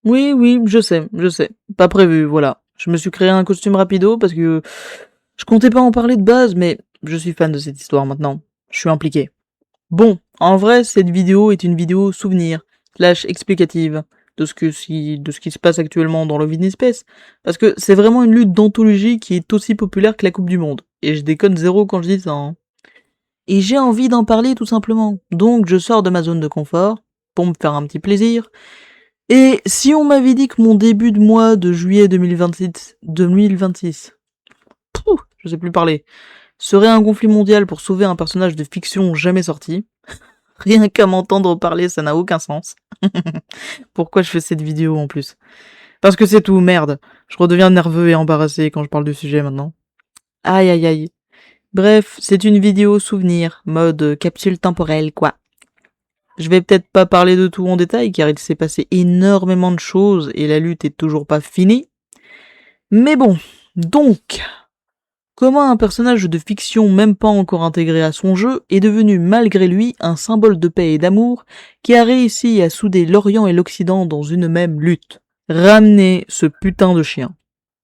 Oui, oui, je sais. Pas prévu, voilà. Je me suis créé un costume rapido parce que je comptais pas en parler de base, mais je suis fan de cette histoire maintenant. Je suis impliqué. Bon, en vrai, cette vidéo est une vidéo souvenir, slash explicative, de ce qui se passe actuellement dans le Vin Space, parce que c'est vraiment une lutte d'anthologie qui est aussi populaire que la Coupe du Monde. Et je déconne zéro quand je dis ça, hein. Et j'ai envie d'en parler tout simplement. Donc je sors de ma zone de confort, pour me faire un petit plaisir. Et si on m'avait dit que mon début de mois de juillet 2026, je sais plus parler, serait un conflit mondial pour sauver un personnage de fiction jamais sorti, rien qu'à m'entendre parler, ça n'a aucun sens. Pourquoi je fais cette vidéo en plus? Parce que c'est tout, merde. Je redeviens nerveux et embarrassé quand je parle du sujet maintenant. Aïe aïe aïe. Bref, c'est une vidéo souvenir, mode capsule temporelle quoi. Je vais peut-être pas parler de tout en détail car il s'est passé énormément de choses et la lutte est toujours pas finie. Mais bon, donc, comment un personnage de fiction même pas encore intégré à son jeu est devenu malgré lui un symbole de paix et d'amour qui a réussi à souder l'Orient et l'Occident dans une même lutte? Ramener ce putain de chien.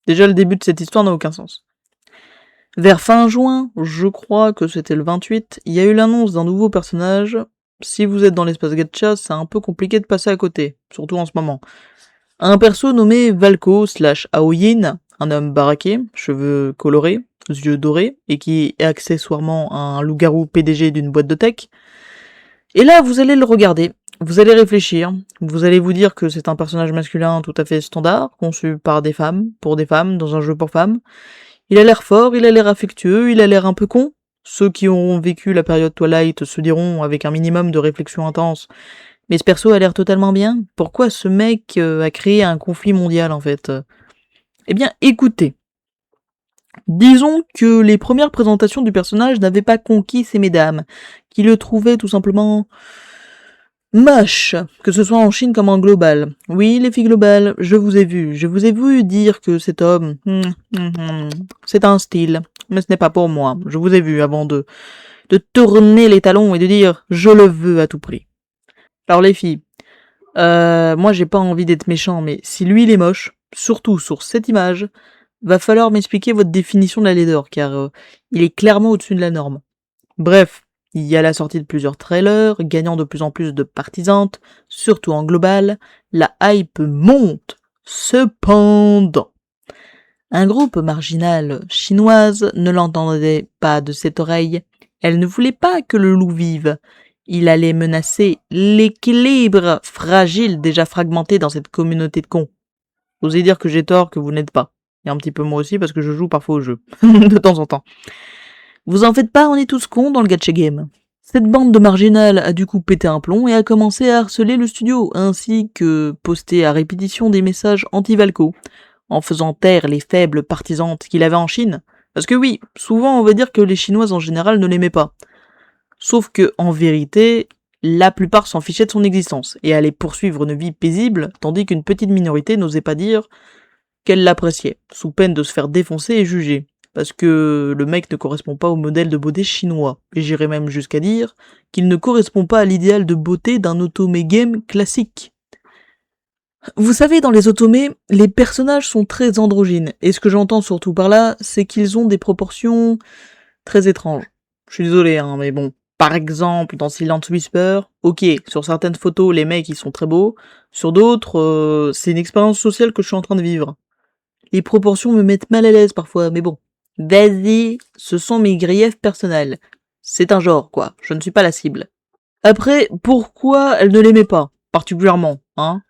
Déjà le début de cette histoire n'a aucun sens. Vers fin juin, je crois que c'était le 28, il y a eu l'annonce d'un nouveau personnage. Si vous êtes dans l'espace gacha, c'est un peu compliqué de passer à côté, surtout en ce moment. Un perso nommé Valko slash Aoyin, un homme baraqué, cheveux colorés, yeux dorés, et qui est accessoirement un loup-garou PDG d'une boîte de tech. Et là, vous allez le regarder, vous allez réfléchir, vous allez vous dire que c'est un personnage masculin tout à fait standard, conçu par des femmes, pour des femmes, dans un jeu pour femmes. Il a l'air fort, il a l'air affectueux, il a l'air un peu con. Ceux qui auront vécu la période Twilight se diront avec un minimum de réflexion intense: mais ce perso a l'air totalement bien. Pourquoi ce mec a créé un conflit mondial en fait? Eh bien, écoutez. Disons que les premières présentations du personnage n'avaient pas conquis ces mesdames, qui le trouvaient tout simplement moche, que ce soit en Chine comme en global. Oui, les filles globales, je vous ai vu dire que cet homme, c'est un style, mais ce n'est pas pour moi. Je vous ai vu avant de tourner les talons et de dire je le veux à tout prix. Alors les filles, moi j'ai pas envie d'être méchant, mais si lui il est moche, surtout sur cette image, va falloir m'expliquer votre définition de la laideur, car il est clairement au-dessus de la norme. Bref, il y a la sortie de plusieurs trailers, gagnant de plus en plus de partisantes, surtout en global, la hype monte. Cependant, un groupe marginal chinoise ne l'entendait pas de cette oreille. Elle ne voulait pas que le loup vive. Il allait menacer l'équilibre fragile déjà fragmenté dans cette communauté de cons. Osez dire que j'ai tort, que vous n'êtes pas. Et un petit peu moi aussi parce que je joue parfois au jeu. De temps en temps. Vous en faites pas, on est tous cons dans le gacha game. Cette bande de marginales a du coup pété un plomb et a commencé à harceler le studio, ainsi que poster à répétition des messages anti-Valco, en faisant taire les faibles partisanes qu'il avait en Chine. Parce que oui, souvent on va dire que les Chinoises en général ne l'aimaient pas. Sauf que, en vérité, la plupart s'en fichaient de son existence, et allaient poursuivre une vie paisible, tandis qu'une petite minorité n'osait pas dire qu'elle l'appréciait, sous peine de se faire défoncer et juger. Parce que le mec ne correspond pas au modèle de beauté chinois, et j'irais même jusqu'à dire qu'il ne correspond pas à l'idéal de beauté d'un otome game classique. Vous savez, dans les otomés, les personnages sont très androgynes, et ce que j'entends surtout par là, c'est qu'ils ont des proportions très étranges. Je suis désolé, hein, mais bon. Par exemple, dans Silent Whisper, ok, sur certaines photos, les mecs, ils sont très beaux, sur d'autres, c'est une expérience sociale que je suis en train de vivre. Les proportions me mettent mal à l'aise parfois, mais bon. Vas-y, ce sont mes griefs personnels. C'est un genre, quoi, je ne suis pas la cible. Après, pourquoi elle ne l'aimait pas, particulièrement, hein?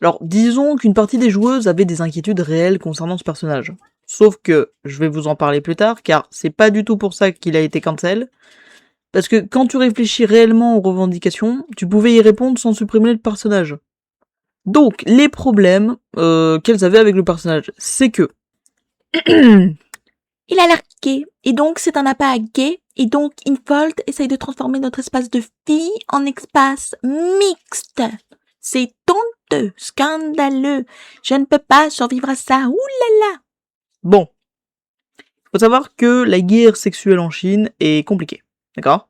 Alors, disons qu'une partie des joueuses avait des inquiétudes réelles concernant ce personnage. Sauf que, je vais vous en parler plus tard, car c'est pas du tout pour ça qu'il a été cancel. Parce que quand tu réfléchis réellement aux revendications, tu pouvais y répondre sans supprimer le personnage. Donc, les problèmes qu'elles avaient avec le personnage, c'est que il a l'air gay, et donc c'est un appât gay, et donc Infold essaye de transformer notre espace de filles en espace mixte. C'est honteux, scandaleux, je ne peux pas survivre à ça, oulala. Bon, faut savoir que la guerre sexuelle en Chine est compliquée, d'accord?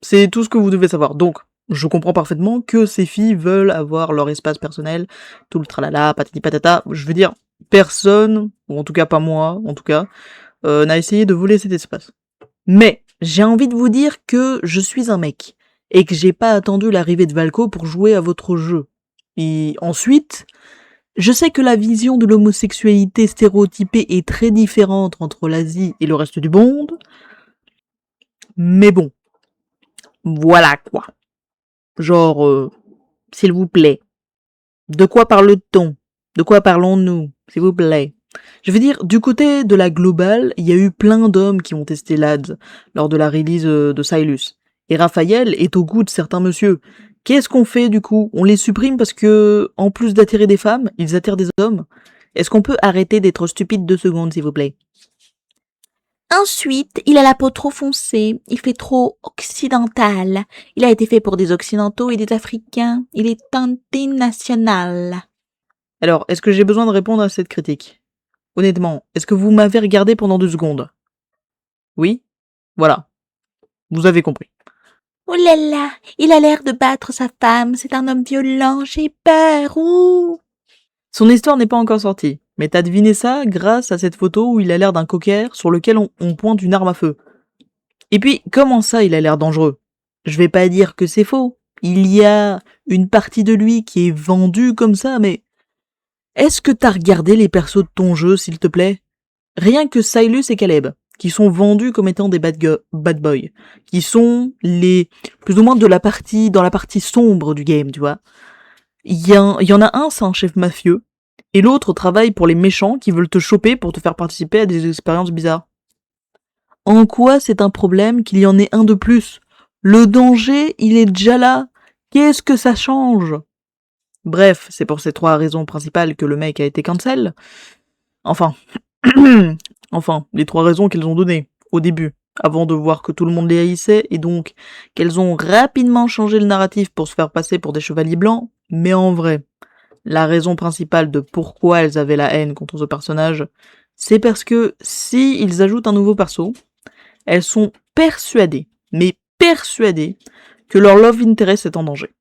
C'est tout ce que vous devez savoir. Donc, Je comprends parfaitement que ces filles veulent avoir leur espace personnel, tout le tralala, patati patata. Je veux dire, personne, ou en tout cas pas moi, en tout cas, n'a essayé de voler cet espace. Mais j'ai envie de vous dire que je suis un mec et que j'ai pas attendu l'arrivée de Valko pour jouer à votre jeu. Et ensuite, je sais que la vision de l'homosexualité stéréotypée est très différente entre l'Asie et le reste du monde, mais bon, voilà quoi. Genre, s'il vous plaît, de quoi parle-t-on? De quoi parlons-nous, s'il vous plaît? Je veux dire, du côté de la globale, il y a eu plein d'hommes qui ont testé l'ADS lors de la release de Silus. Et Raphaël est au goût de certains messieurs. Qu'est-ce qu'on fait du coup? On les supprime parce que, en plus d'attirer des femmes, ils attirent des hommes? Est-ce qu'on peut arrêter d'être stupide 2 secondes, s'il vous plaît? Ensuite, il a la peau trop foncée, il fait trop occidental. Il a été fait pour des Occidentaux et des Africains. Il est antinational. Alors, est-ce que j'ai besoin de répondre à cette critique? Honnêtement, est-ce que vous m'avez regardé pendant 2 secondes? Oui? Voilà. Vous avez compris. Oh là là, il a l'air de battre sa femme, c'est un homme violent, j'ai peur, ouh! Son histoire n'est pas encore sortie, mais t'as deviné ça grâce à cette photo où il a l'air d'un cocker sur lequel on pointe une arme à feu. Et puis, comment ça il a l'air dangereux? Je vais pas dire que c'est faux. Il y a une partie de lui qui est vendue comme ça, mais est-ce que t'as regardé les persos de ton jeu, s'il te plaît? Rien que Silas et Caleb, qui sont vendus comme étant des bad boys, qui sont les plus ou moins dans la partie sombre du game, tu vois. Il y en a un, c'est un chef mafieux, et l'autre travaille pour les méchants qui veulent te choper pour te faire participer à des expériences bizarres. En quoi c'est un problème qu'il y en ait un de plus? Le danger, il est déjà là. Qu'est-ce que ça change? Bref, c'est pour ces 3 raisons principales que le mec a été cancel. Enfin, enfin, les 3 raisons qu'elles ont données au début, avant de voir que tout le monde les haïssait, et donc qu'elles ont rapidement changé le narratif pour se faire passer pour des chevaliers blancs, mais en vrai, la raison principale de pourquoi elles avaient la haine contre ce personnage, c'est parce que si ils ajoutent un nouveau perso, elles sont persuadées, mais persuadées, que leur love interest est en danger.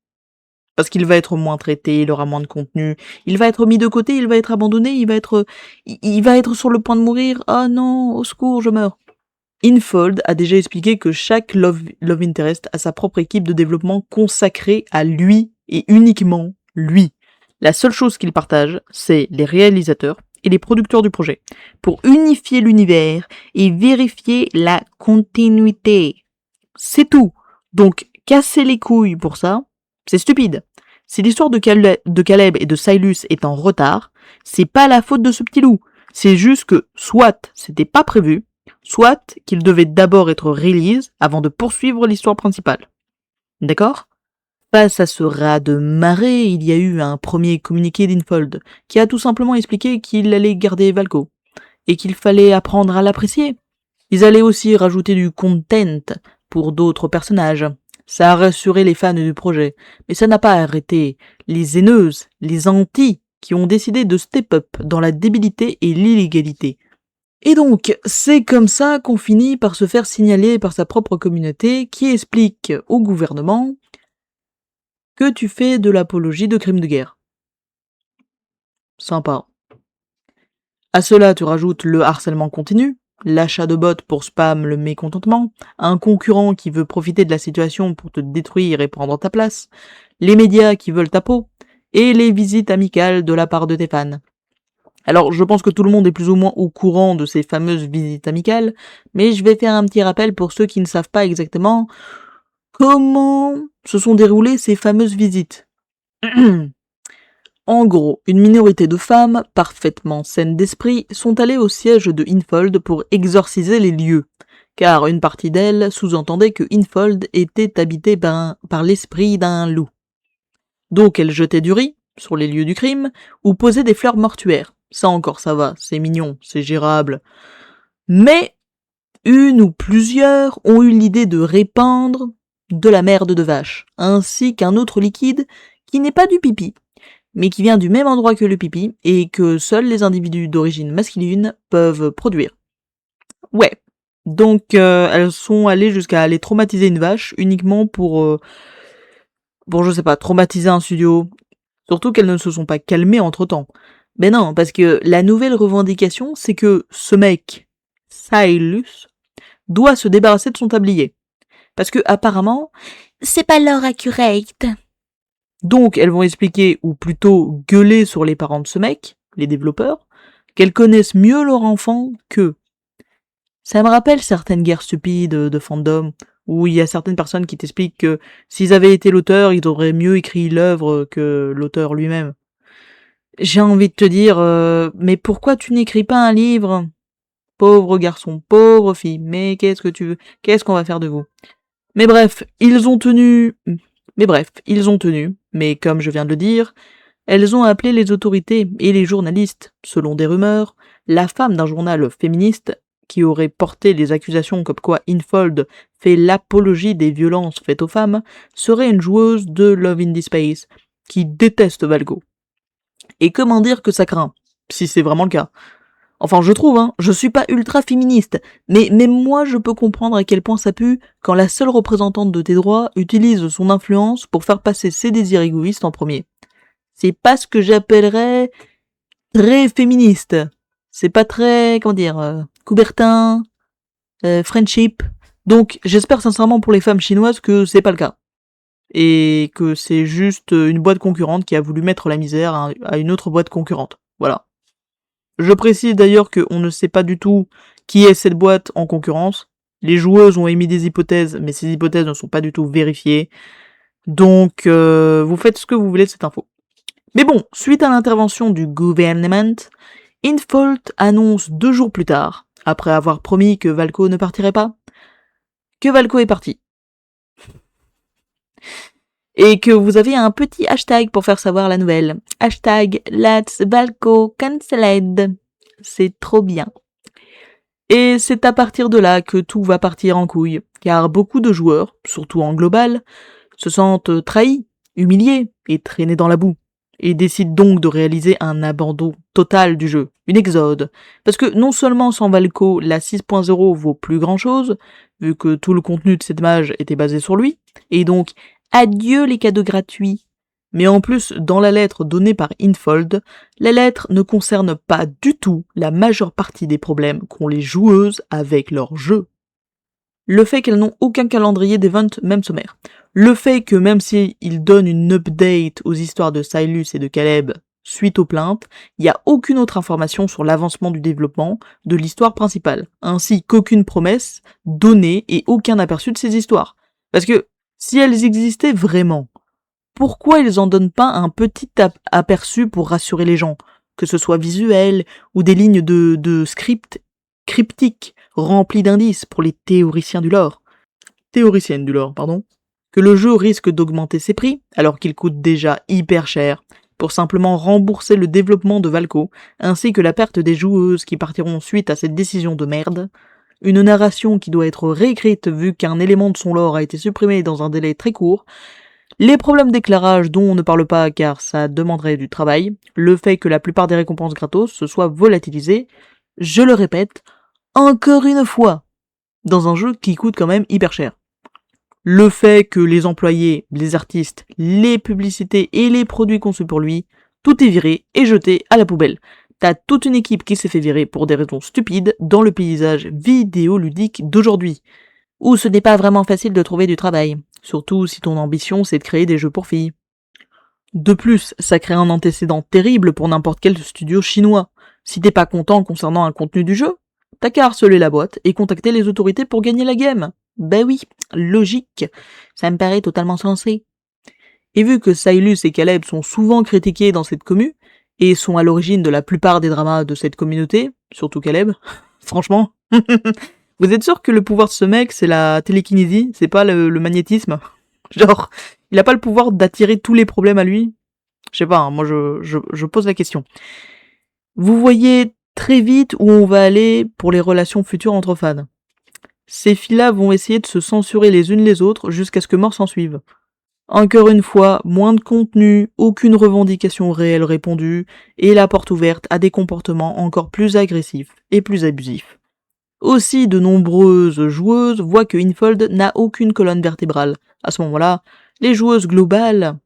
Parce qu'il va être moins traité, il aura moins de contenu, il va être mis de côté, il va être abandonné, il va être sur le point de mourir. Ah non, au secours, je meurs. Infold a déjà expliqué que chaque love interest a sa propre équipe de développement consacrée à lui et uniquement lui. La seule chose qu'ils partagent, c'est les réalisateurs et les producteurs du projet, pour unifier l'univers et vérifier la continuité. C'est tout. Donc, casser les couilles pour ça, c'est stupide. Si l'histoire de Caleb et de Silas est en retard, c'est pas la faute de ce petit loup. C'est juste que soit c'était pas prévu, soit qu'il devait d'abord être release avant de poursuivre l'histoire principale. D'accord? Face à ce raz de marée, il y a eu un premier communiqué d'Infold qui a tout simplement expliqué qu'il allait garder Valko et qu'il fallait apprendre à l'apprécier. Ils allaient aussi rajouter du content pour d'autres personnages. Ça a rassuré les fans du projet, mais ça n'a pas arrêté les haineuses, les anti, qui ont décidé de step up dans la débilité et l'illégalité. Et donc, c'est comme ça qu'on finit par se faire signaler par sa propre communauté qui explique au gouvernement que tu fais de l'apologie de crimes de guerre. Sympa. À cela, tu rajoutes le harcèlement continu, l'achat de bots pour spam le mécontentement, un concurrent qui veut profiter de la situation pour te détruire et prendre ta place, les médias qui veulent ta peau, et les visites amicales de la part de tes fans. Alors, je pense que tout le monde est plus ou moins au courant de ces fameuses visites amicales, mais je vais faire un petit rappel pour ceux qui ne savent pas exactement comment se sont déroulées ces fameuses visites. En gros, une minorité de femmes, parfaitement saines d'esprit, sont allées au siège de Infold pour exorciser les lieux, car une partie d'elles sous-entendait que Infold était habité par l'esprit d'un loup. Donc elles jetaient du riz sur les lieux du crime, ou posaient des fleurs mortuaires. Ça encore ça va, c'est mignon, c'est gérable. Mais une ou plusieurs ont eu l'idée de répandre de la merde de vache, ainsi qu'un autre liquide qui n'est pas du pipi, mais qui vient du même endroit que le pipi et que seuls les individus d'origine masculine peuvent produire. Ouais. Donc elles sont allées jusqu'à aller traumatiser une vache uniquement pour pour, je sais pas, traumatiser un studio. Surtout qu'elles ne se sont pas calmées entre-temps. Mais non, parce que la nouvelle revendication, c'est que ce mec, Sailus, doit se débarrasser de son tablier. Parce que apparemment, c'est pas l'heure accurate. Donc elles vont expliquer, ou plutôt gueuler sur les parents de ce mec, les développeurs, qu'elles connaissent mieux leur enfant qu'eux. Ça me rappelle certaines guerres stupides de fandom, où il y a certaines personnes qui t'expliquent que s'ils avaient été l'auteur, ils auraient mieux écrit l'œuvre que l'auteur lui-même. J'ai envie de te dire, mais pourquoi tu n'écris pas un livre? Pauvre garçon, pauvre fille, mais qu'est-ce que tu veux? Qu'est-ce qu'on va faire de vous? Mais bref, ils ont tenu... Mais comme je viens de le dire, elles ont appelé les autorités et les journalistes, selon des rumeurs, la femme d'un journal féministe qui aurait porté les accusations comme quoi Infold fait l'apologie des violences faites aux femmes, serait une joueuse de Love in Space, qui déteste Valko. Et comment dire que ça craint, si c'est vraiment le cas. Enfin, je trouve, je suis pas ultra féministe, mais même moi je peux comprendre à quel point ça pue quand la seule représentante de tes droits utilise son influence pour faire passer ses désirs égoïstes en premier. C'est pas ce que j'appellerais très féministe. C'est pas très, comment dire, Coubertin, friendship. Donc j'espère sincèrement pour les femmes chinoises que c'est pas le cas. Et que c'est juste une boîte concurrente qui a voulu mettre la misère à une autre boîte concurrente. Voilà. Je précise d'ailleurs qu'on ne sait pas du tout qui est cette boîte en concurrence. Les joueuses ont émis des hypothèses, mais ces hypothèses ne sont pas du tout vérifiées. Donc, vous faites ce que vous voulez de cette info. Mais bon, suite à l'intervention du gouvernement, Infold annonce 2 jours plus tard, après avoir promis que Valko ne partirait pas, que Valko est parti. Et que vous avez un petit hashtag pour faire savoir la nouvelle. Hashtag Let's Valko Cancelled. C'est trop bien. Et c'est à partir de là que tout va partir en couille, car beaucoup de joueurs, surtout en global, se sentent trahis, humiliés et traînés dans la boue, et décident donc de réaliser un abandon total du jeu, une exode. Parce que non seulement sans Valko, la 6.0 vaut plus grand chose, vu que tout le contenu de cette mage était basé sur lui, et donc adieu les cadeaux gratuits. Mais en plus, dans la lettre donnée par Infold, la lettre ne concerne pas du tout la majeure partie des problèmes qu'ont les joueuses avec leur jeu. Le fait qu'elles n'ont aucun calendrier d'event même sommaire. Le fait que même s'ils donnent une update aux histoires de Sailus et de Caleb suite aux plaintes, il n'y a aucune autre information sur l'avancement du développement de l'histoire principale, ainsi qu'aucune promesse donnée et aucun aperçu de ces histoires. Parce que si elles existaient vraiment, pourquoi ils en donnent pas un petit aperçu pour rassurer les gens, que ce soit visuel ou des lignes de script cryptiques remplies d'indices pour les théoriciennes du lore, que le jeu risque d'augmenter ses prix alors qu'il coûte déjà hyper cher pour simplement rembourser le développement de Valko ainsi que la perte des joueuses qui partiront suite à cette décision de merde, une narration qui doit être réécrite vu qu'un élément de son lore a été supprimé dans un délai très court, les problèmes d'éclairage dont on ne parle pas car ça demanderait du travail, le fait que la plupart des récompenses gratos se soient volatilisées, je le répète, encore une fois, dans un jeu qui coûte quand même hyper cher. Le fait que les employés, les artistes, les publicités et les produits conçus pour lui, tout est viré et jeté à la poubelle. T'as toute une équipe qui s'est fait virer pour des raisons stupides dans le paysage vidéoludique d'aujourd'hui, où ce n'est pas vraiment facile de trouver du travail, surtout si ton ambition c'est de créer des jeux pour filles. De plus, ça crée un antécédent terrible pour n'importe quel studio chinois. Si t'es pas content concernant un contenu du jeu, t'as qu'à harceler la boîte et contacter les autorités pour gagner la game. Ben oui, logique, ça me paraît totalement sensé. Et vu que Sailus et Caleb sont souvent critiqués dans cette commu, et sont à l'origine de la plupart des dramas de cette communauté, surtout Caleb, franchement, vous êtes sûr que le pouvoir de ce mec c'est la télékinésie, c'est pas le magnétisme? Genre, il a pas le pouvoir d'attirer tous les problèmes à lui? Je sais pas, moi je pose la question. Vous voyez très vite où on va aller pour les relations futures entre fans. Ces filles-là vont essayer de se censurer les unes les autres jusqu'à ce que mort s'en suive. Encore une fois, moins de contenu, aucune revendication réelle répondue, et la porte ouverte à des comportements encore plus agressifs et plus abusifs. Aussi, de nombreuses joueuses voient que Infold n'a aucune colonne vertébrale. À ce moment-là, Les joueuses globales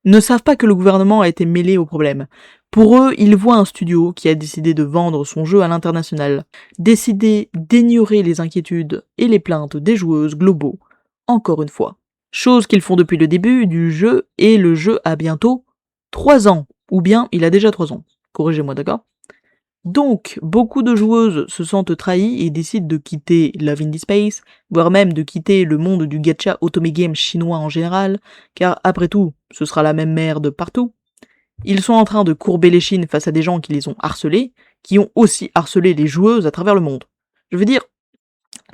ne savent pas que le gouvernement a été mêlé au problème. Pour eux, ils voient un studio qui a décidé de vendre son jeu à l'international, décidé d'ignorer les inquiétudes et les plaintes des joueuses globaux, encore une fois. Chose qu'ils font depuis le début du jeu, et le jeu a bientôt 3 ans. Ou bien, il a déjà 3 ans. Corrigez-moi, d'accord? Donc, beaucoup de joueuses se sentent trahies et décident de quitter Love in the Space, voire même de quitter le monde du gacha otome game chinois en général, car après tout, ce sera la même merde partout. Ils sont en train de courber les chines face à des gens qui les ont harcelés, qui ont aussi harcelé les joueuses à travers le monde. Je veux dire,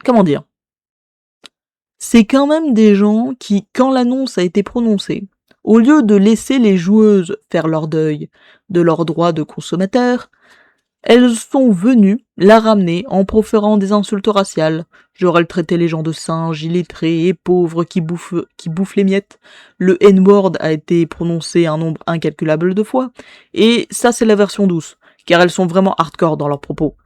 comment dire? C'est quand même des gens qui, quand l'annonce a été prononcée, au lieu de laisser les joueuses faire leur deuil de leurs droits de consommateurs, elles sont venues la ramener en proférant des insultes raciales. Genre elles traitaient les gens de singes, illettrés et pauvres qui bouffent les miettes. Le N-word a été prononcé un nombre incalculable de fois. Et ça c'est la version douce, car elles sont vraiment hardcore dans leurs propos.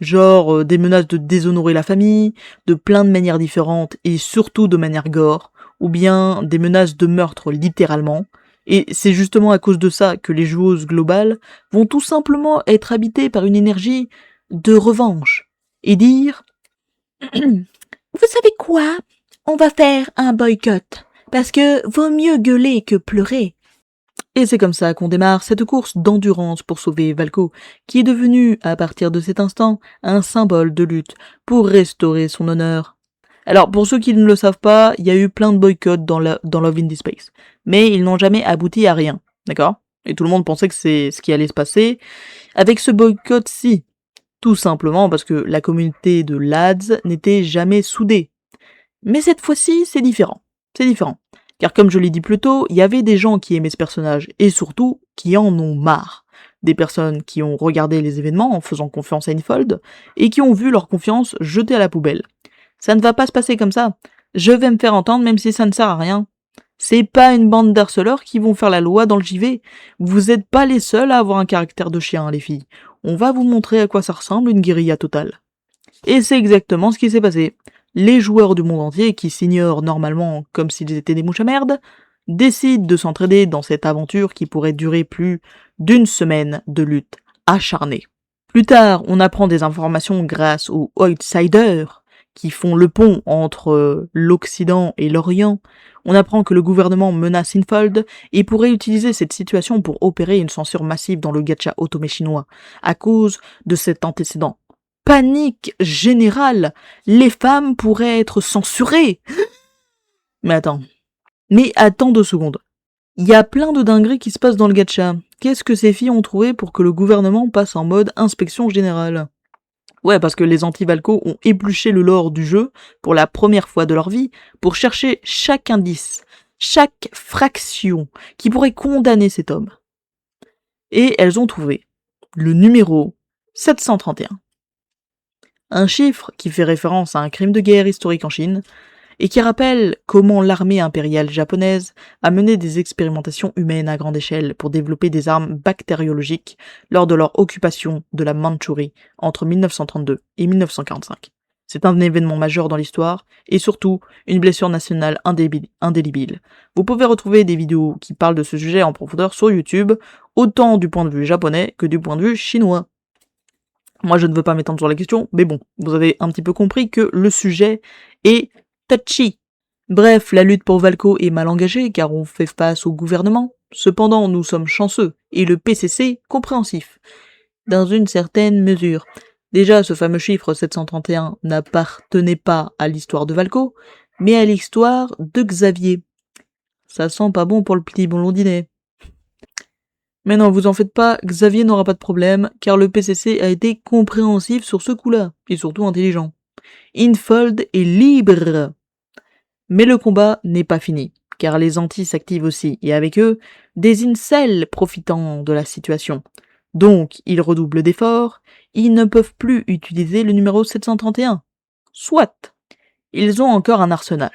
Genre des menaces de déshonorer la famille, de plein de manières différentes et surtout de manière gore, ou bien des menaces de meurtre littéralement. Et c'est justement à cause de ça que les joueuses globales vont tout simplement être habitées par une énergie de revanche et dire Vous savez quoi? On va faire un boycott, parce que vaut mieux gueuler que pleurer. Et c'est comme ça qu'on démarre cette course d'endurance pour sauver Valko, qui est devenu, à partir de cet instant, un symbole de lutte pour restaurer son honneur. Alors, pour ceux qui ne le savent pas, il y a eu plein de boycotts dans Love in the Space, mais ils n'ont jamais abouti à rien, d'accord? Et tout le monde pensait que c'est ce qui allait se passer. Avec ce boycott-ci, tout simplement parce que la communauté de lads n'était jamais soudée. Mais cette fois-ci, c'est différent. C'est différent. Car comme je l'ai dit plus tôt, il y avait des gens qui aimaient ce personnage, et surtout, qui en ont marre. Des personnes qui ont regardé les événements en faisant confiance à Infold, et qui ont vu leur confiance jetée à la poubelle. Ça ne va pas se passer comme ça. Je vais me faire entendre même si ça ne sert à rien. C'est pas une bande d'harceleurs qui vont faire la loi dans le JV. Vous êtes pas les seuls à avoir un caractère de chien, les filles. On va vous montrer à quoi ça ressemble une guérilla totale. Et c'est exactement ce qui s'est passé. Les joueurs du monde entier, qui s'ignorent normalement comme s'ils étaient des mouches à merde, décident de s'entraider dans cette aventure qui pourrait durer plus d'une semaine de lutte acharnée. Plus tard, on apprend des informations grâce aux Outsiders, qui font le pont entre l'Occident et l'Orient. On apprend que le gouvernement menace Infold et pourrait utiliser cette situation pour opérer une censure massive dans le gacha otome chinois, à cause de cet antécédent. Panique générale, les femmes pourraient être censurées. Mais attends 2 secondes. Il y a plein de dingueries qui se passent dans le gacha. Qu'est-ce que ces filles ont trouvé pour que le gouvernement passe en mode inspection générale? Ouais, parce que les anti-Valco ont épluché le lore du jeu pour la première fois de leur vie pour chercher chaque indice, chaque fraction qui pourrait condamner cet homme. Et elles ont trouvé le numéro 731. Un chiffre qui fait référence à un crime de guerre historique en Chine, et qui rappelle comment l'armée impériale japonaise a mené des expérimentations humaines à grande échelle pour développer des armes bactériologiques lors de leur occupation de la Mandchourie entre 1932 et 1945. C'est un événement majeur dans l'histoire, et surtout une blessure nationale indélébile. Vous pouvez retrouver des vidéos qui parlent de ce sujet en profondeur sur YouTube, autant du point de vue japonais que du point de vue chinois. Moi je ne veux pas m'étendre sur la question, mais bon, vous avez un petit peu compris que le sujet est touchy. Bref, la lutte pour Valko est mal engagée car on fait face au gouvernement. Cependant, nous sommes chanceux et le PCC compréhensif. Dans une certaine mesure. Déjà, ce fameux chiffre 731 n'appartenait pas à l'histoire de Valko, mais à l'histoire de Xavier. Ça sent pas bon pour le petit blondinet. Mais non, vous en faites pas, Xavier n'aura pas de problème, car le PCC a été compréhensif sur ce coup-là, et surtout intelligent. Infold est libre. Mais le combat n'est pas fini, car les antis s'activent aussi, et avec eux, des incels profitant de la situation. Donc, ils redoublent d'efforts, ils ne peuvent plus utiliser le numéro 731. Soit. Ils ont encore un arsenal.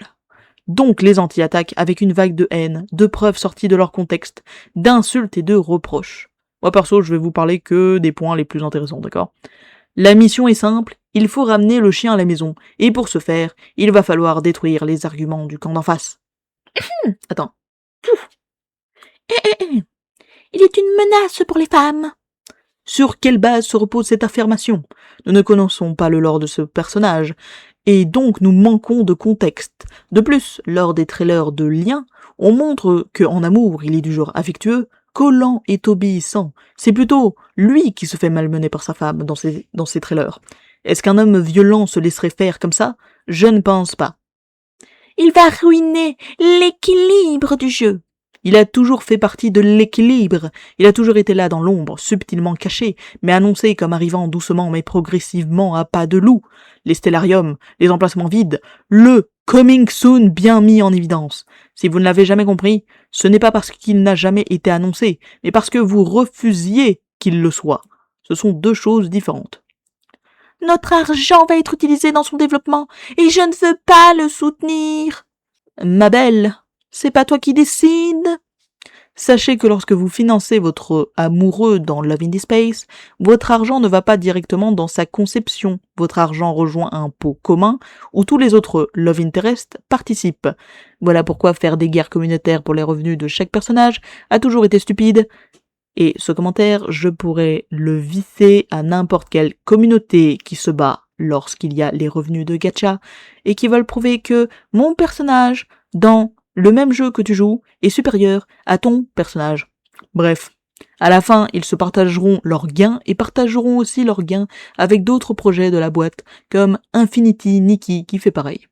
Donc les anti-attaquent avec une vague de haine, de preuves sorties de leur contexte, d'insultes et de reproches. Moi perso, je vais vous parler que des points les plus intéressants, d'accord? La mission est simple, il faut ramener le chien à la maison, et pour ce faire, il va falloir détruire les arguments du camp d'en face. Attends. Il est une menace pour les femmes. Sur quelle base se repose cette affirmation? Nous ne connaissons pas le lore de ce personnage, et donc nous manquons de contexte. De plus, lors des trailers de Lien, on montre que en amour, il est du genre affectueux, collant et obéissant. C'est plutôt lui qui se fait malmener par sa femme dans ces trailers. Est-ce qu'un homme violent se laisserait faire comme ça? Je ne pense pas. Il va ruiner l'équilibre du jeu. Il a toujours fait partie de l'équilibre. Il a toujours été là dans l'ombre, subtilement caché, mais annoncé comme arrivant doucement mais progressivement à pas de loup. Les stellariums, les emplacements vides, le coming soon bien mis en évidence. Si vous ne l'avez jamais compris, ce n'est pas parce qu'il n'a jamais été annoncé, mais parce que vous refusiez qu'il le soit. Ce sont deux choses différentes. Notre argent va être utilisé dans son développement, et je ne veux pas le soutenir. Ma belle, c'est pas toi qui décide. Sachez que lorsque vous financez votre amoureux dans Love in the Space, votre argent ne va pas directement dans sa conception. Votre argent rejoint un pot commun où tous les autres Love Interest participent. Voilà pourquoi faire des guerres communautaires pour les revenus de chaque personnage a toujours été stupide. Et ce commentaire, je pourrais le visser à n'importe quelle communauté qui se bat lorsqu'il y a les revenus de gacha et qui veulent prouver que mon personnage, dans le même jeu que tu joues, est supérieur à ton personnage. Bref, à la fin, ils se partageront leurs gains et partageront aussi leurs gains avec d'autres projets de la boîte, comme Infinity Nikki qui fait pareil.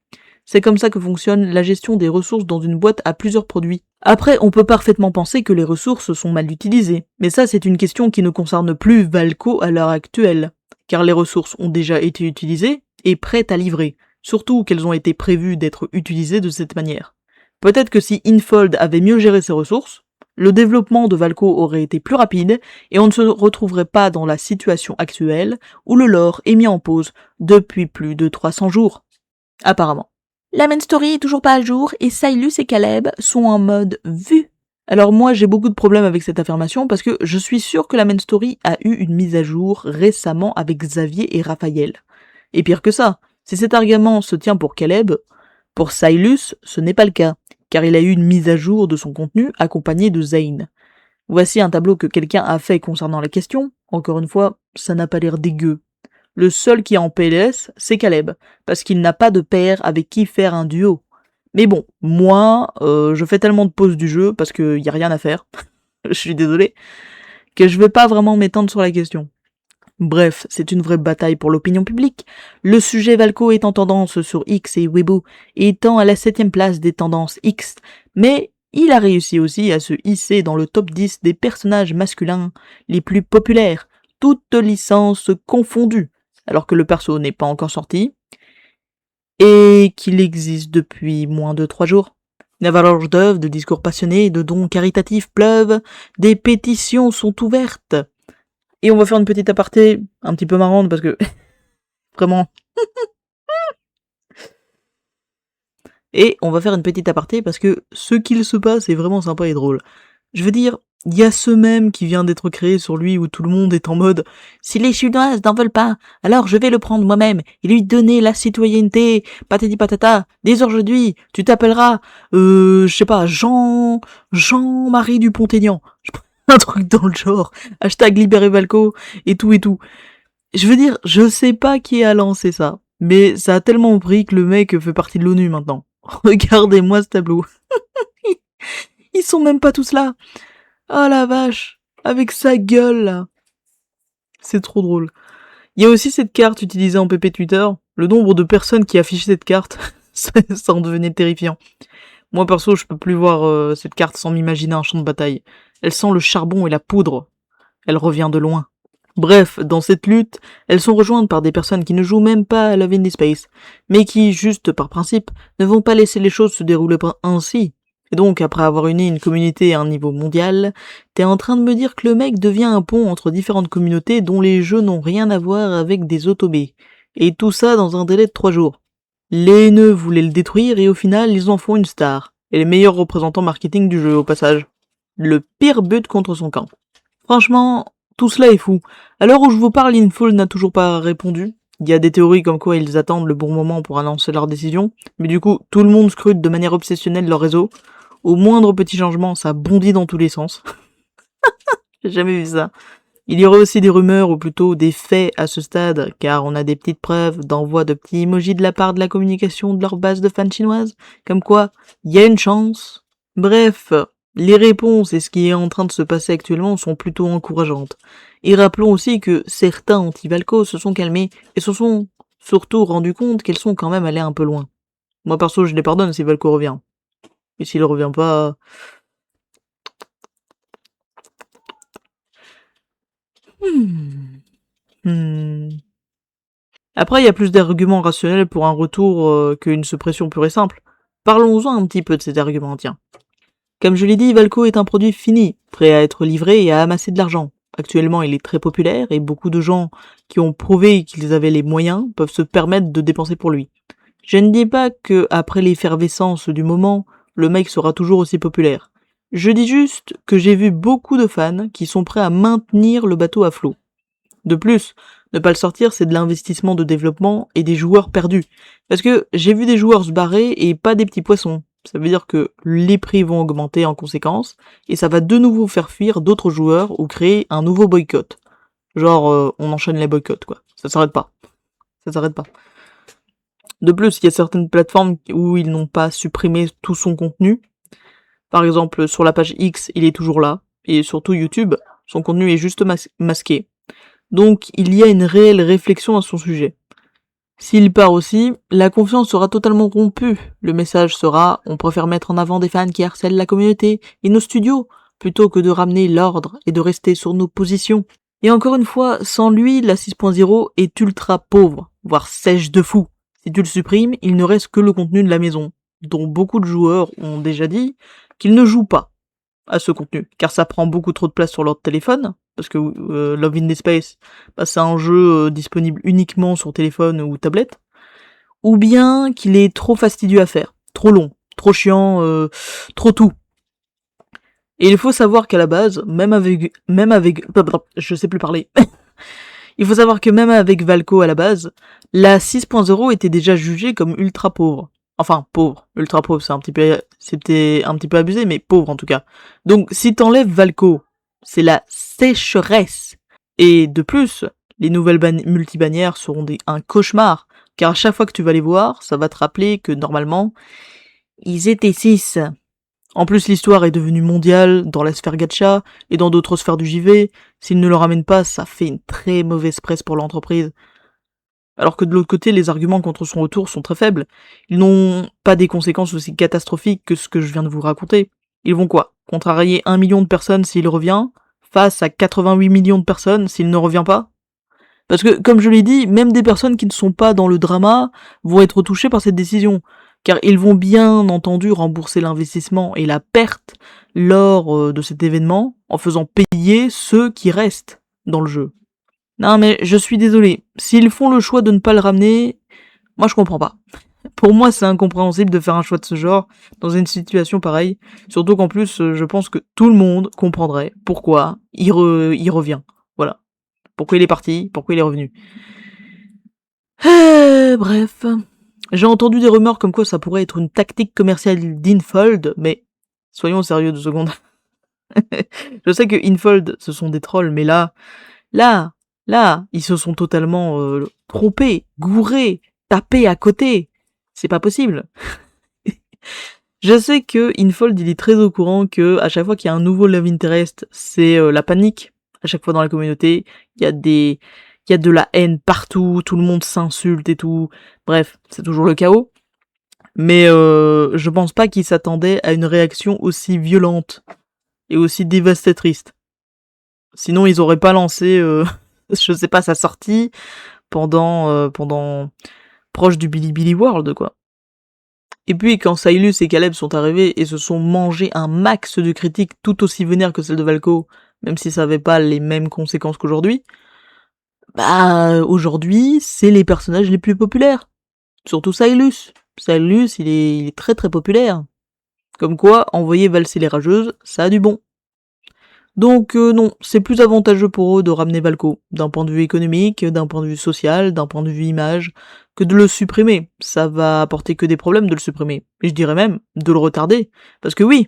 C'est comme ça que fonctionne la gestion des ressources dans une boîte à plusieurs produits. Après, on peut parfaitement penser que les ressources sont mal utilisées, mais ça c'est une question qui ne concerne plus Valco à l'heure actuelle, car les ressources ont déjà été utilisées et prêtes à livrer, surtout qu'elles ont été prévues d'être utilisées de cette manière. Peut-être que si Infold avait mieux géré ses ressources, le développement de Valco aurait été plus rapide et on ne se retrouverait pas dans la situation actuelle où le lore est mis en pause depuis plus de 300 jours. Apparemment. La main story est toujours pas à jour et Sailus et Caleb sont en mode vue. Alors moi j'ai beaucoup de problèmes avec cette affirmation parce que je suis sûr que la main story a eu une mise à jour récemment avec Xavier et Raphaël. Et pire que ça, si cet argument se tient pour Caleb, pour Sailus ce n'est pas le cas, car il a eu une mise à jour de son contenu accompagné de Zane. Voici un tableau que quelqu'un a fait concernant la question, encore une fois, ça n'a pas l'air dégueu. Le seul qui est en PLS, c'est Caleb, parce qu'il n'a pas de père avec qui faire un duo. Mais bon, moi, je fais tellement de pauses du jeu, parce qu'il y a rien à faire, je suis désolé, que je vais pas vraiment m'étendre sur la question. Bref, c'est une vraie bataille pour l'opinion publique. Le sujet Valco est en tendance sur X et Weibo, étant à la 7ème place des tendances X, mais il a réussi aussi à se hisser dans le top 10 des personnages masculins les plus populaires, toutes licences confondues, alors que le perso n'est pas encore sorti, et qu'il existe depuis moins de 3 jours. Des valeurs d'œuvre, de discours passionnés, de dons caritatifs pleuvent, des pétitions sont ouvertes. Et on va faire une petite aparté un petit peu marrante parce que vraiment. Et on va faire une petite aparté parce que ce qu'il se passe est vraiment sympa et drôle. Je veux dire, il y a ce mème qui vient d'être créé sur lui où tout le monde est en mode « Si les Chinoises n'en veulent pas, alors je vais le prendre moi-même et lui donner la citoyenneté, patati patata, dès aujourd'hui, tu t'appelleras, je sais pas, Jean-Marie Dupont-Aignan. » Un truc dans le genre, hashtag libéré Valco, et tout et tout. Je veux dire, je sais pas qui a lancé ça, mais ça a tellement pris que le mec fait partie de l'ONU maintenant. Regardez-moi ce tableau. Ils sont même pas tous là. Oh la vache, avec sa gueule là. C'est trop drôle. Il y a aussi cette carte utilisée en PP Twitter. Le nombre de personnes qui affichent cette carte, ça en devenait terrifiant. Moi perso, je peux plus voir cette carte sans m'imaginer un champ de bataille. Elle sent le charbon et la poudre. Elle revient de loin. Bref, dans cette lutte, elles sont rejointes par des personnes qui ne jouent même pas à Love in the Space, mais qui, juste par principe, ne vont pas laisser les choses se dérouler ainsi. Et donc, après avoir uni une communauté à un niveau mondial, t'es en train de me dire que le mec devient un pont entre différentes communautés dont les jeux n'ont rien à voir avec des autobés. Et tout ça dans un délai de 3 jours. Les haineux voulaient le détruire et au final, ils en font une star. Et les meilleurs représentants marketing du jeu, au passage. Le pire but contre son camp. Franchement, tout cela est fou. À l'heure où je vous parle, Infold n'a toujours pas répondu. Il y a des théories comme quoi ils attendent le bon moment pour annoncer leur décision, mais du coup, tout le monde scrute de manière obsessionnelle leur réseau. Au moindre petit changement, ça bondit dans tous les sens. J'ai jamais vu ça. Il y aurait aussi des rumeurs, ou plutôt des faits à ce stade, car on a des petites preuves d'envoi de petits emojis de la part de la communication de leur base de fans chinoise, comme quoi, il y a une chance. Bref, les réponses et ce qui est en train de se passer actuellement sont plutôt encourageantes. Et rappelons aussi que certains anti-Valco se sont calmés et se sont surtout rendus compte qu'elles sont quand même allées un peu loin. Moi perso, je les pardonne si Valco revient. Et s'il revient pas... Après, il y a plus d'arguments rationnels pour un retour qu'une suppression pure et simple. Parlons-en un petit peu de cet argument, tiens. Comme je l'ai dit, Valco est un produit fini, prêt à être livré et à amasser de l'argent. Actuellement, il est très populaire et beaucoup de gens qui ont prouvé qu'ils avaient les moyens peuvent se permettre de dépenser pour lui. Je ne dis pas que, après l'effervescence du moment, le mec sera toujours aussi populaire. Je dis juste que j'ai vu beaucoup de fans qui sont prêts à maintenir le bateau à flot. De plus, ne pas le sortir, c'est de l'investissement de développement et des joueurs perdus. Parce que j'ai vu des joueurs se barrer et pas des petits poissons. Ça veut dire que les prix vont augmenter en conséquence, et ça va de nouveau faire fuir d'autres joueurs ou créer un nouveau boycott. Genre, on enchaîne les boycotts, quoi. Ça s'arrête pas. Ça s'arrête pas. De plus, il y a certaines plateformes où ils n'ont pas supprimé tout son contenu. Par exemple, sur la page X, il est toujours là. Et surtout YouTube, son contenu est juste masqué. Donc, il y a une réelle réflexion à son sujet. S'il part aussi, la confiance sera totalement rompue. Le message sera « on préfère mettre en avant des fans qui harcèlent la communauté et nos studios, plutôt que de ramener l'ordre et de rester sur nos positions ». Et encore une fois, sans lui, la 6.0 est ultra pauvre, voire sèche de fou. Si tu le supprimes, il ne reste que le contenu de la maison, dont beaucoup de joueurs ont déjà dit qu'ils ne jouent pas à ce contenu, car ça prend beaucoup trop de place sur leur téléphone, parce que Love in the Space, bah, c'est un jeu disponible uniquement sur téléphone ou tablette, ou bien qu'il est trop fastidieux à faire, trop long, trop chiant, trop tout. Et il faut savoir qu'à la base, même avec, je sais plus parler. Il faut savoir que même avec Valco à la base, la 6.0 était déjà jugée comme ultra pauvre. Enfin, pauvre. Ultra pauvre, c'était un petit peu abusé, mais pauvre en tout cas. Donc, si t'enlèves Valco, c'est la sécheresse. Et de plus, les nouvelles multibannières seront un cauchemar, car à chaque fois que tu vas les voir, ça va te rappeler que normalement, ils étaient 6. En plus, l'histoire est devenue mondiale dans la sphère gacha et dans d'autres sphères du JV. S'ils ne le ramènent pas, ça fait une très mauvaise presse pour l'entreprise. Alors que de l'autre côté, les arguments contre son retour sont très faibles. Ils n'ont pas des conséquences aussi catastrophiques que ce que je viens de vous raconter. Ils vont quoi? Contrarier 1 million de personnes s'il revient, face à 88 millions de personnes s'il ne revient pas? Parce que, comme je l'ai dit, même des personnes qui ne sont pas dans le drama vont être touchées par cette décision, car ils vont bien entendu rembourser l'investissement et la perte lors de cet événement en faisant payer ceux qui restent dans le jeu. Non mais je suis désolé, s'ils font le choix de ne pas le ramener, moi je comprends pas. Pour moi c'est incompréhensible de faire un choix de ce genre dans une situation pareille, surtout qu'en plus je pense que tout le monde comprendrait pourquoi il revient. Voilà. Pourquoi il est parti, pourquoi il est revenu. Bref. J'ai entendu des rumeurs comme quoi ça pourrait être une tactique commerciale d'Infold, mais soyons sérieux 2 secondes. Je sais que Infold, ce sont des trolls, mais là, ils se sont totalement trompés, gourés, tapés à côté. C'est pas possible. Je sais que Infold, il est très au courant que à chaque fois qu'il y a un nouveau Love Interest, c'est la panique. À chaque fois dans la communauté, il y a de la haine partout, tout le monde s'insulte et tout. Bref, c'est toujours le chaos. Mais je pense pas qu'ils s'attendaient à une réaction aussi violente et aussi dévastatrice. Sinon, ils auraient pas lancé, je sais pas, sa sortie pendant proche du Bilibili World, quoi. Et puis, quand Sailus et Caleb sont arrivés et se sont mangés un max de critiques tout aussi vénères que celle de Valco, même si ça avait pas les mêmes conséquences qu'aujourd'hui, bah, aujourd'hui, c'est les personnages les plus populaires. Surtout Sailus. Sailus, il est très très populaire. Comme quoi, envoyer valser les rageuses, ça a du bon. Donc non, c'est plus avantageux pour eux de ramener Valco, d'un point de vue économique, d'un point de vue social, d'un point de vue image, que de le supprimer. Ça va apporter que des problèmes de le supprimer. Et je dirais même de le retarder. Parce que oui,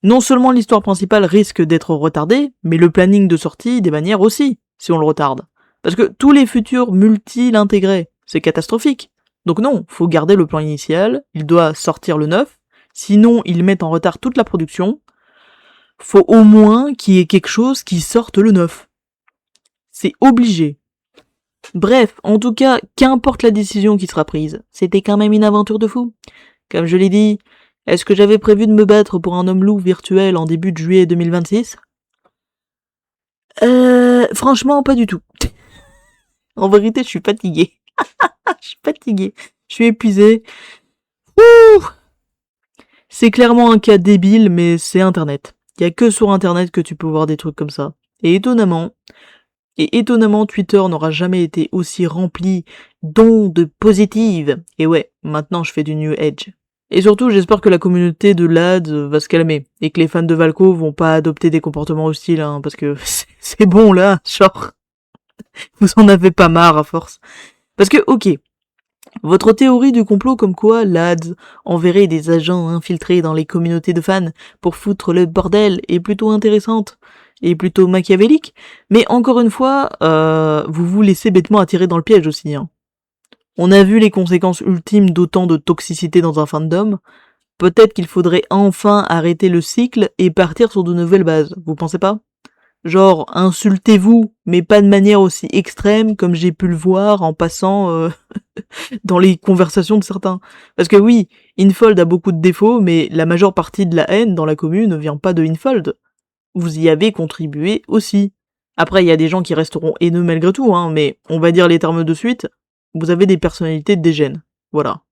non seulement l'histoire principale risque d'être retardée, mais le planning de sortie des bannières aussi, si on le retarde. Parce que tous les futurs multi-l'intégrés, c'est catastrophique. Donc non, faut garder le plan initial, il doit sortir le 9, sinon ils mettent en retard toute la production. Faut au moins qu'il y ait quelque chose qui sorte le 9. C'est obligé. Bref, en tout cas, qu'importe la décision qui sera prise, c'était quand même une aventure de fou. Comme je l'ai dit, est-ce que j'avais prévu de me battre pour un homme-loup virtuel en début de juillet 2026 ? Franchement, pas du tout. En vérité, je suis fatiguée. Je suis fatiguée. Je suis épuisée. Ouh. C'est clairement un cas débile, mais c'est Internet. Il y a que sur Internet que tu peux voir des trucs comme ça. Et étonnamment, Twitter n'aura jamais été aussi rempli d'ondes positives. Et ouais, maintenant je fais du New Age. Et surtout, j'espère que la communauté de LAD va se calmer, et que les fans de Valco vont pas adopter des comportements hostiles, hein, parce que c'est bon là, genre, vous en avez pas marre à force. Parce que, ok, votre théorie du complot comme quoi LAD enverrait des agents infiltrés dans les communautés de fans pour foutre le bordel est plutôt intéressante et plutôt machiavélique, mais encore une fois, vous vous laissez bêtement attirer dans le piège aussi. Hein. On a vu les conséquences ultimes d'autant de toxicité dans un fandom, peut-être qu'il faudrait enfin arrêter le cycle et partir sur de nouvelles bases, vous pensez pas ? Genre, insultez-vous, mais pas de manière aussi extrême comme j'ai pu le voir en passant dans les conversations de certains. Parce que oui, Infold a beaucoup de défauts, mais la majeure partie de la haine dans la commune ne vient pas de Infold. Vous y avez contribué aussi. Après, il y a des gens qui resteront haineux malgré tout, hein, mais on va dire les termes de suite, vous avez des personnalités dégènes. Voilà.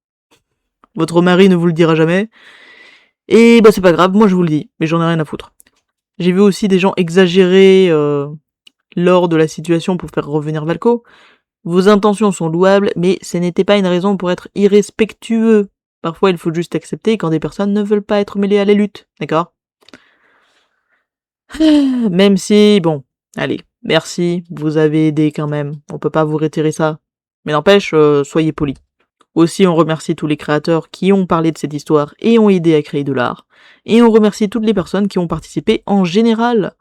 Votre mari ne vous le dira jamais. Et bah c'est pas grave, moi je vous le dis, mais j'en ai rien à foutre. J'ai vu aussi des gens exagérer lors de la situation pour faire revenir Valco. Vos intentions sont louables, mais ce n'était pas une raison pour être irrespectueux. Parfois, il faut juste accepter quand des personnes ne veulent pas être mêlées à la lutte, d'accord ? Même si, bon, allez, merci, vous avez aidé quand même, on peut pas vous retirer ça. Mais n'empêche, soyez polis. Aussi, on remercie tous les créateurs qui ont parlé de cette histoire et ont aidé à créer de l'art. Et on remercie toutes les personnes qui ont participé en général.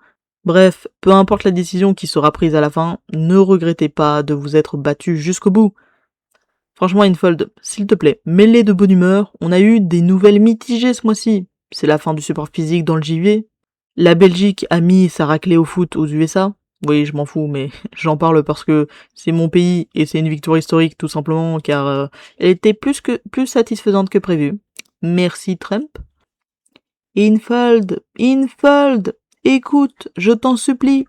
Bref, peu importe la décision qui sera prise à la fin, ne regrettez pas de vous être battu jusqu'au bout. Franchement, Infold, s'il te plaît, mets-les de bonne humeur, on a eu des nouvelles mitigées ce mois-ci. C'est la fin du support physique dans le JV. La Belgique a mis sa raclée au foot aux USA. Oui, je m'en fous, mais j'en parle parce que c'est mon pays et c'est une victoire historique tout simplement car elle était plus satisfaisante que prévu. Merci Trump. Infold, écoute, je t'en supplie,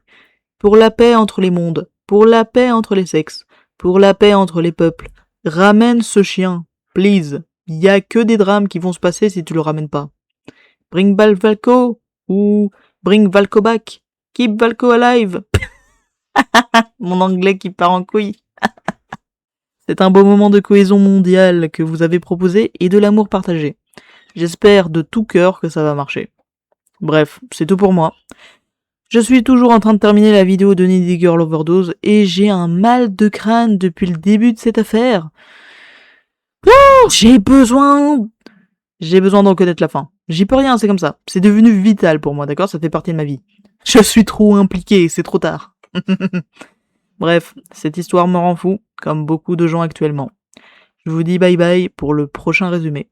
pour la paix entre les mondes, pour la paix entre les sexes, pour la paix entre les peuples, ramène ce chien, please. Y a que des drames qui vont se passer si tu le ramènes pas. Bring back Valco, ou bring Valco back. Keep Valco alive. Mon anglais qui part en couille. C'est un beau moment de cohésion mondiale que vous avez proposé et de l'amour partagé. J'espère de tout cœur que ça va marcher. Bref, c'est tout pour moi. Je suis toujours en train de terminer la vidéo de Needy Girl Overdose et j'ai un mal de crâne depuis le début de cette affaire. J'ai besoin d'en connaître la fin. J'y peux rien, c'est comme ça. C'est devenu vital pour moi, d'accord ? Ça fait partie de ma vie. Je suis trop impliqué, c'est trop tard. Bref, cette histoire me rend fou, comme beaucoup de gens actuellement. Je vous dis bye bye pour le prochain résumé.